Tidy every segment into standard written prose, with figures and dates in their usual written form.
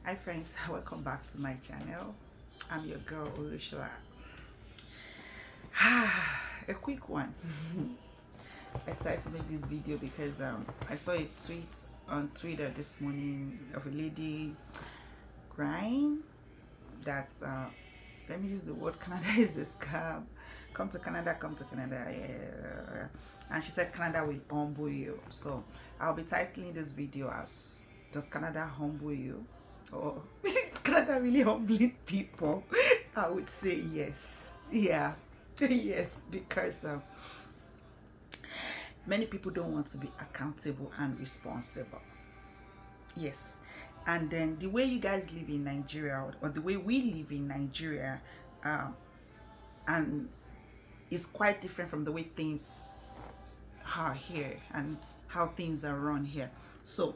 Hi friends, welcome back to my channel. I'm your girl Olushla. A quick one. I decided to make this video because I saw a tweet on Twitter this morning of a lady crying that let me use the word Canada is a scam. Come to Canada, come to Canada. Yeah. And she said Canada will humble you. So I'll be titling this video as Does Canada humble you? Or is Canada really humbling people? I would say yes. Yeah. Yes, because many people don't want to be accountable and responsible. Yes. And then the way you guys live in Nigeria, or the way we live in Nigeria, and is quite different from the way things are here and how things are run here. So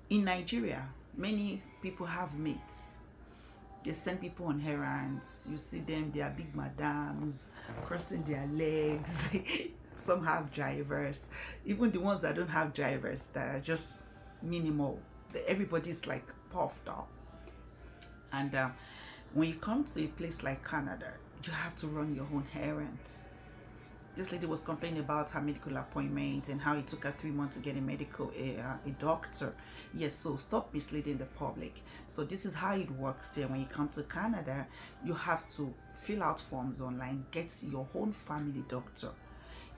in Nigeria, many people have mates. They send people on errands. You see them, they are big madams crossing their legs. Some have drivers. Even the ones that don't have drivers, that are just minimal, everybody's like puffed up. And when you come to a place like Canada, you have to run your own errands. This lady was complaining about her medical appointment and how it took her 3 months to get a doctor. Yes, so stop misleading the public. So this is how it works here. When you come to Canada, you have to fill out forms online, get your own family doctor.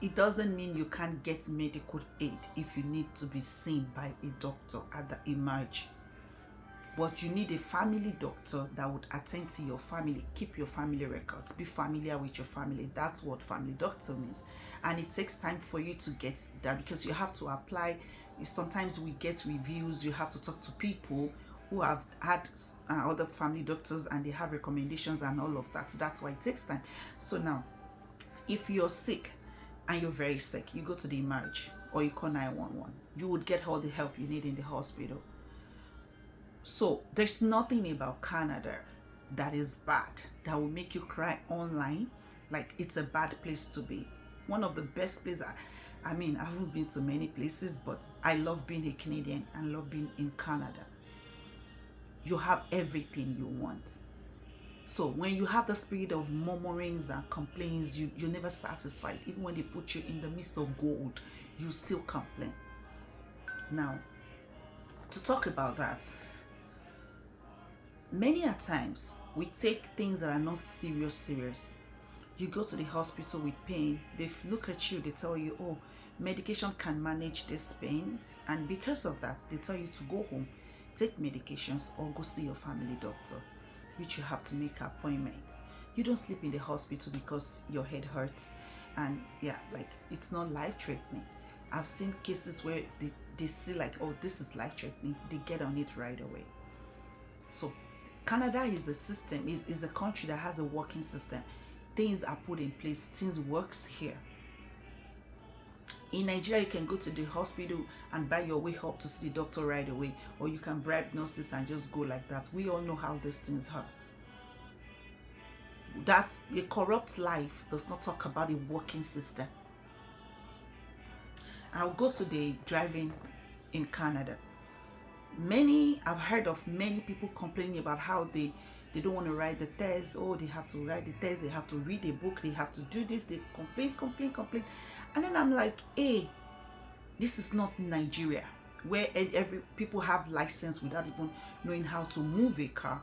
It doesn't mean you can't get medical aid if you need to be seen by a doctor at the emerge. But you need a family doctor that would attend to your family, keep your family records, be familiar with your family. That's what family doctor means. And it takes time for you to get that because you have to apply. Sometimes we get reviews. You have to talk to people who have had other family doctors and they have recommendations and all of that. So that's why it takes time. So now, if you're sick and you're very sick, you go to the emerge or you call 911. You would get all the help you need in the hospital. So there's nothing about Canada that is bad, that will make you cry online like it's a bad place to be. One of the best places. I mean, I haven't been to many places, but I love being a Canadian and love being in Canada. You have everything you want. So when you have the spirit of murmurings and complaints, you're never satisfied. Even when they put you in the midst of gold, you still complain. Now, to talk about that, many a times we take things that are not serious. You go to the hospital with pain, they look at you, they tell you, oh, medication can manage these pains, and because of that they tell you to go home, take medications, or go see your family doctor, which you have to make appointments. You don't sleep in the hospital because your head hurts, and yeah, like it's not life-threatening. I've seen cases where they see like, oh, this is life-threatening, they get on it right away. So Canada is a system, is a country that has a working system. Things are put in place, things works here. In Nigeria, you can go to the hospital and buy your way up to see the doctor right away, or you can bribe nurses and just go like that. We all know how these things are. That's a corrupt life does not talk about a working system. I'll go to the driving in Canada. I've heard of many people complaining about how they don't want to write the test. Oh, they have to write the test, they have to read a book, they have to do this, they complain. And then I'm like, hey, this is not Nigeria, where every people have license without even knowing how to move a car.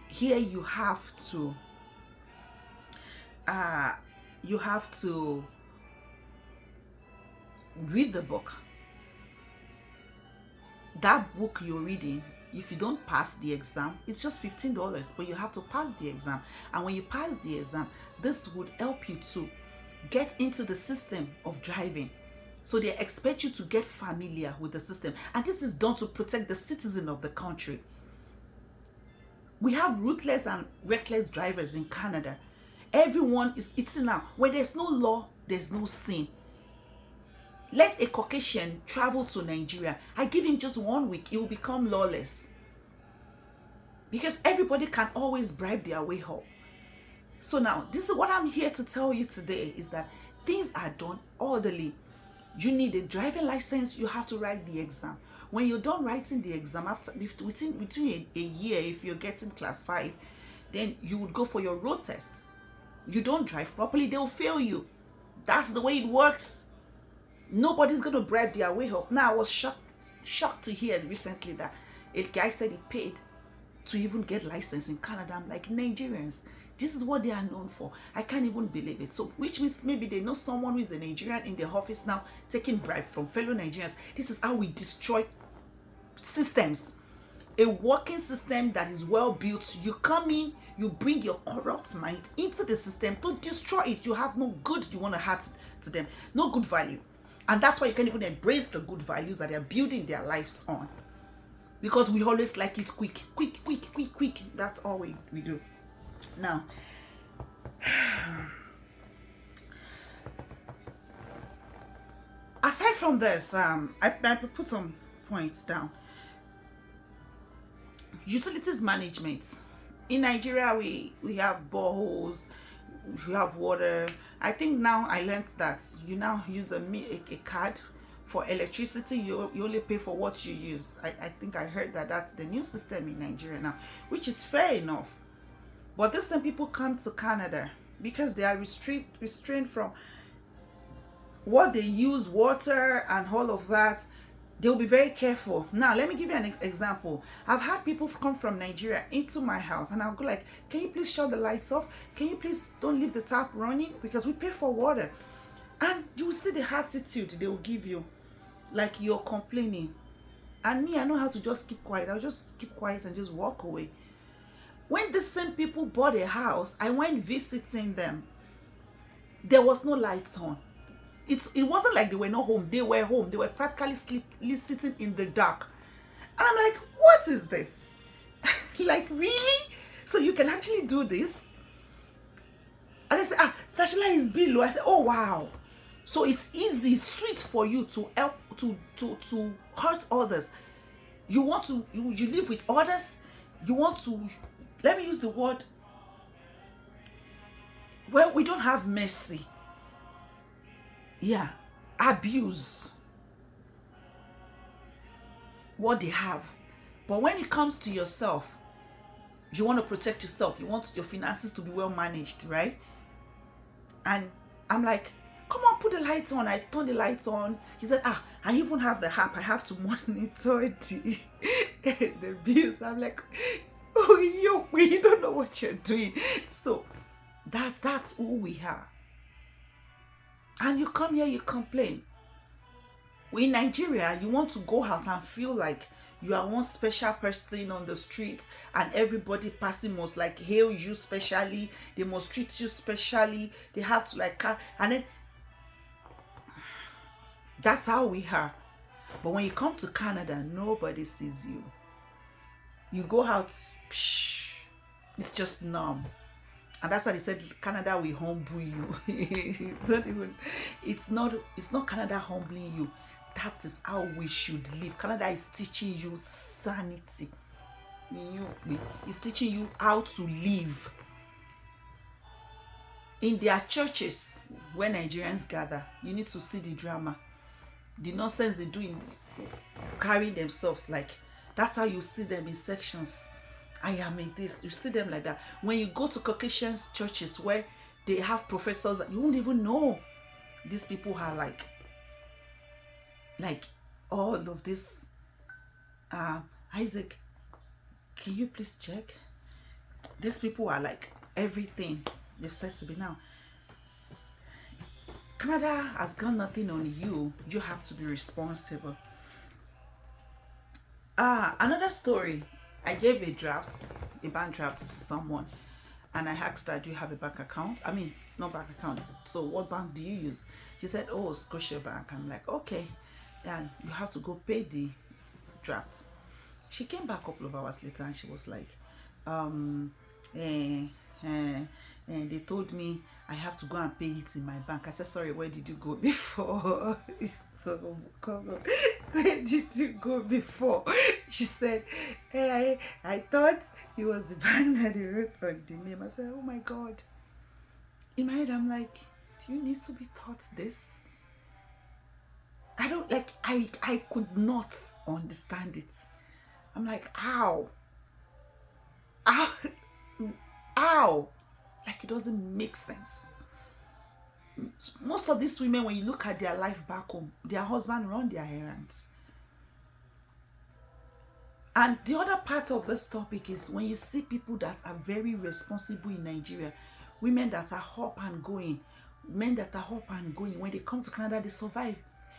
Here you have to read the book. That book you're reading, if you don't pass the exam, it's just $15, but you have to pass the exam. And when you pass the exam, this would help you to get into the system of driving. So they expect you to get familiar with the system. And this is done to protect the citizen of the country. We have ruthless and reckless drivers in Canada. Everyone is eating out. Where there's no law, there's no sin. Let a Caucasian travel to Nigeria. I give him just 1 week, he will become lawless. Because everybody can always bribe their way up. So now, this is what I'm here to tell you today, is that things are done orderly. You need a driving license, you have to write the exam. When you're done writing the exam, after between a year, if you're getting class 5, then you would go for your road test. You don't drive properly, they'll fail you. That's the way it works. Nobody's going to bribe their way up. Now, I was shocked to hear recently that a guy said he paid to even get license in Canada. I'm like, Nigerians, this is what they are known for. I can't even believe it. So, which means maybe they know someone who is a Nigerian in the office now taking bribe from fellow Nigerians. This is how we destroy systems. A working system that is well built, you come in, you bring your corrupt mind into the system to destroy it. You have no good you want to add to them, no good value. And that's why you can't even embrace the good values that they're building their lives on. Because we always like it quick. That's all we do. Now, aside from this, I put some points down. Utilities management. In Nigeria, we have boreholes, we have water. I think now I learned that you now use a card for electricity. You only pay for what you use. I think I heard that that's the new system in Nigeria now, which is fair enough. But this time people come to Canada because they are restrained from what they use, water and all of that. They'll be very careful. Now, let me give you an example. I've had people come from Nigeria into my house and I'll go like, can you please shut the lights off? Can you please don't leave the tap running? Because we pay for water. And you will see the attitude they will give you. Like you're complaining. And me, I know how to just keep quiet. I'll just keep quiet and just walk away. When the same people bought a house, I went visiting them. There was no lights on. It wasn't like they were not home. They were home. They were practically sitting in the dark. And I'm like, what is this? Like, really? So you can actually do this? And they say, Stashila is below. I said, oh, wow. So it's easy, sweet for you to help, to hurt others. You want to, you live with others. You want to, let me use the word, well, we don't have mercy. Yeah, abuse what they have. But when it comes to yourself, you want to protect yourself. You want your finances to be well managed, right? And I'm like, come on, put the lights on. I turned the lights on. He said, I even have the app. I have to monitor the bills. I'm like, oh, you don't know what you're doing. So that's who we are. And you come here, you complain. In Nigeria, you want to go out and feel like you are one special person on the street and everybody passing must like hail you specially. They must treat you specially. They have to like, and then that's how we are. But when you come to Canada, nobody sees you. You go out, it's just numb. And that's why they said Canada will humble you. It's not Canada humbling you. That is how we should live. Canada is teaching you sanity. It's teaching you how to live. In their churches, where Nigerians gather, you need to see the drama. The nonsense they do in carrying themselves, like that's how you see them in sections. I am in this. You see them like that. When you go to Caucasian churches where they have professors, you won't even know these people are like all of this. Isaac, can you please check? These people are like everything they've said to be now. Canada has got nothing on you. You have to be responsible. Another story. I gave a bank draft to someone, and I asked her, do you have a bank account? I mean, not bank account. So what bank do you use? She said, oh, Scotiabank. I'm like, okay. And you have to go pay the draft. She came back a couple of hours later and she was like, and they told me I have to go and pay it in my bank. I said, sorry, where did you go before? Where did you go before? She said, hey, I thought it was the bank that they wrote on the name. I said, oh my God. In my head, I'm like, do you need to be taught this? I don't like, I could not understand it. I'm like, how? How? How? Like, it doesn't make sense. Most of these women, when you look at their life back home, their husband run their errands. And the other part of this topic is when you see people that are very responsible in Nigeria, women that are up and going, men that are up and going, when they come to Canada, they survive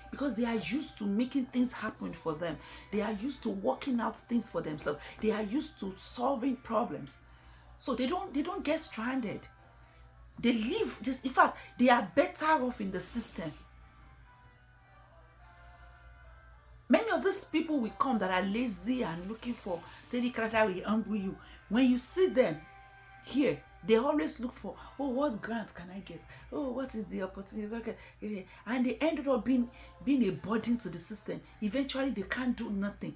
because they are used to making things happen for them. They are used to working out things for themselves. They are used to solving problems. So they don't get stranded. They live just, in fact, they are better off in the system. Many of these people will come that are lazy and looking for daily Canada will humble you. When you see them here, they always look for, oh, what grant can I get? Oh, what is the opportunity? And they ended up being a burden to the system. Eventually, they can't do nothing.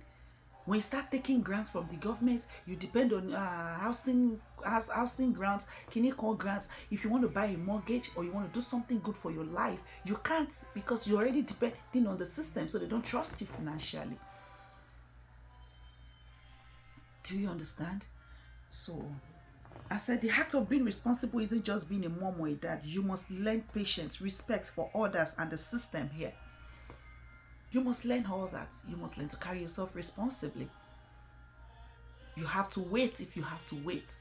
When you start taking grants from the government, you depend on housing grants, clinical grants. If you want to buy a mortgage or you want to do something good for your life, you can't because you're already depending on the system, so they don't trust you financially. Do you understand? So, I said the act of being responsible isn't just being a mom or a dad. You must learn patience, respect for others and the system here. You must learn all that. You must learn to carry yourself responsibly. You have to wait if you have to wait.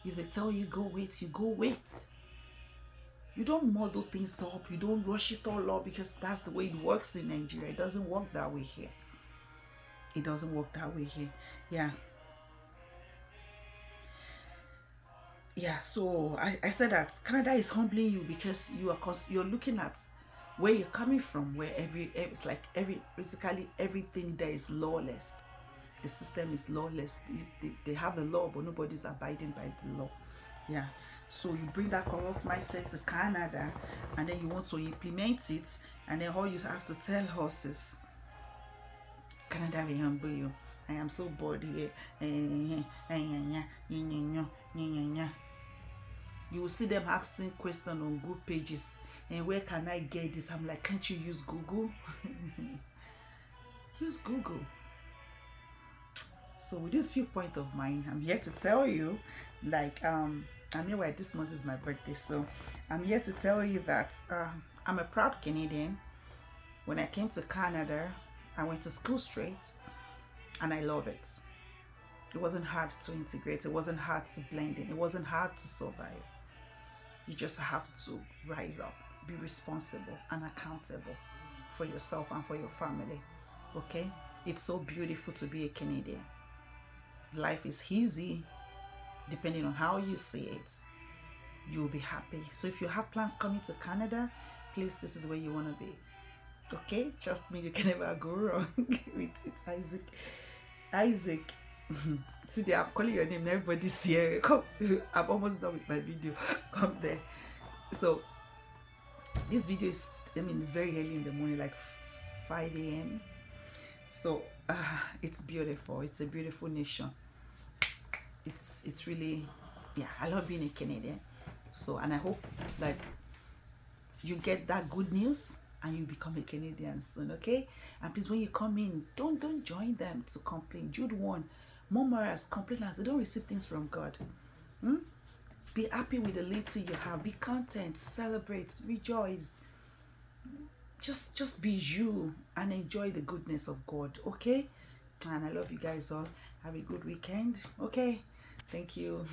If they tell you go wait, you go wait. You don't muddle things up. You don't rush it all up because that's the way it works in Nigeria. It doesn't work that way here. It doesn't work that way here. Yeah. Yeah, so I said that Canada is humbling you because you're looking at where you're coming from, where it's like basically everything there is lawless. The system is lawless. They have the law, but nobody's abiding by the law. Yeah. So you bring that corrupt mindset to Canada, and then you want to implement it, and then all you have to tell us is, Canada will humble you. I am so bored here. You will see them asking questions on group pages. And where can I get this? I'm like, can't you use Google? Use Google. So with this viewpoint of mine, I'm here to tell you, like, I mean, why this month is my birthday, so I'm here to tell you that I'm a proud Canadian. When I came to Canada, I went to school straight, and I love it. It wasn't hard to integrate. It wasn't hard to blend in. It wasn't hard to survive. You just have to rise up, be responsible and accountable for yourself and for your family. Okay? It's so beautiful to be a Canadian. Life is easy depending on how you see it. You'll be happy. So if you have plans coming to Canada, please, this is where you want to be. Okay? Trust me, you can never go wrong with it, Isaac. Isaac. See, I'm calling your name. Everybody's here. Come, I'm almost done with my video. Come there. So this video is, it's very early in the morning, like 5 a.m. So it's beautiful. It's a beautiful nation. It's really, yeah, I love being a Canadian. So, and I hope that you get that good news and you become a Canadian soon, okay? And please, when you come in, don't join them to complain. Jude 1, murmurers, complainers, they don't receive things from God. Be happy with the little you have. Be content, celebrate, rejoice. Just be you and enjoy the goodness of God, okay? And I love you guys all. Have a good weekend, okay? Thank you.